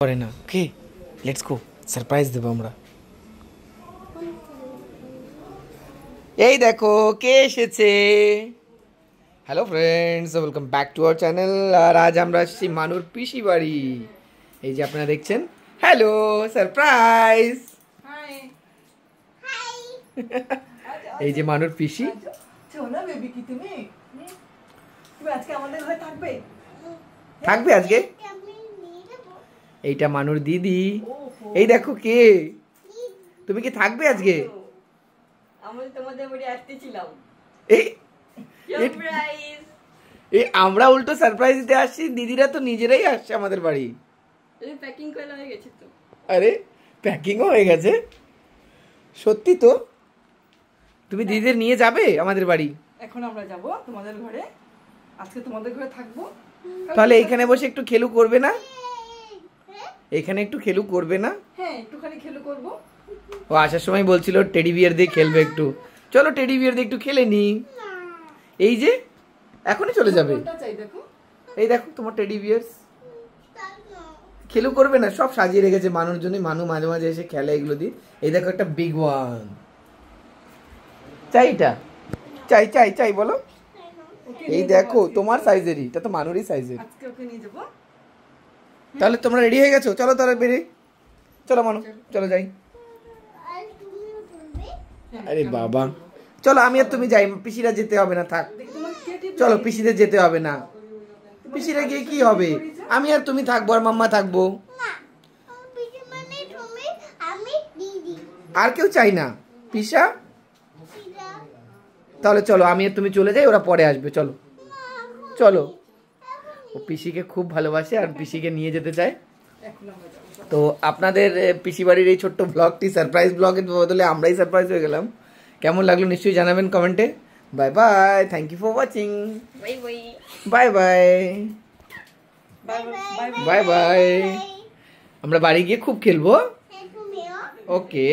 করে না। Okay let's go, surprise দেবো আমরা। এই দেখো কে এসেছে। Hello friends, welcome back to our channel. আর আজ আমরা আসছি মানুর পিসি বাড়ি। এই যে আপনারা দেখছেন, হ্যালো সারপ্রাইজ। এই যে মানুর পিসি। থাকবে আজকে। এইটা মানুর দিদি। এই দেখো কে, তুমি কি থাকবে আজকে? আমরা উল্টো সারপ্রাইজ দিতে আসছি, দিদিরা তো নিজেরাই আসছে আমাদের বাড়ি। আরে প্যাকিংও হয়ে গেছে, সত্যি তো? তুমি দিদিদের নিয়ে যাবে আমাদের বাড়ি? এখন আমরা যাব তোমাদের ঘরে, আজকে তোমাদের ঘরে থাকবো। তাহলে এখানে বসে একটু খেলু করবে না? এখানে একটু খেলু করবে না? হ্যাঁ, একটুখানি খেলু করব। ও আসার সময় বলছিল টেডি বিয়ার দিয়ে খেলবে একটু। চলো টেডি বিয়ার দিয়ে একটু খেলে নি। এই যে এখনই চলে যাবে। এই দেখো তোমার টেডি বিয়ার। খেলু করবে না? সব সাজিয়ে রেখেছে মানুর জন্য। মানু মাঝে মাঝে এসে খেলে এগুলো দিয়ে। এই দেখো একটা বিগ ওয়ান। চাই এটা? চাই চাই চাই বলো। এই দেখো তোমার সাইজেরই, এটা তো মানুরই সাইজের। আজকে ওকে নিয়ে যাব। তাহলে তোমরা রেডি হয়ে গেছো? চলো তাহলে বেরিয়ে চলো মানু, চলো যাই। আরে বাবা চলো, আমি আর তুমি যাই, পিসিরা যেতে হবে না, থাক। চলো পিসিদের যেতে হবে না। পিসিরা গিয়ে কি হবে, আমি আর তুমি থাকবো, আর মাম্মা থাকবো। আর কেউ চাই না পিসা। তাহলে চলো আমি আর তুমি চলে যাই, ওরা পরে আসবে। চলো চলো। ও পিসিকে খুব ভালোবাসে আর পিসিকে নিয়ে যেতে চায়। তো আপনাদের পিসি বাড়ির এই ছোট্ট ব্লগটি সারপ্রাইজ ব্লগের বদলে আমরাই সারপ্রাইজ হয়ে গেলাম। কেমন লাগলো নিশ্চয়ই জানাবেন কমেন্টে। Bye bye, thank you for watching. Bye bye bye bye. আমরা বাড়ি গিয়ে খুব খেলবো। ওকে।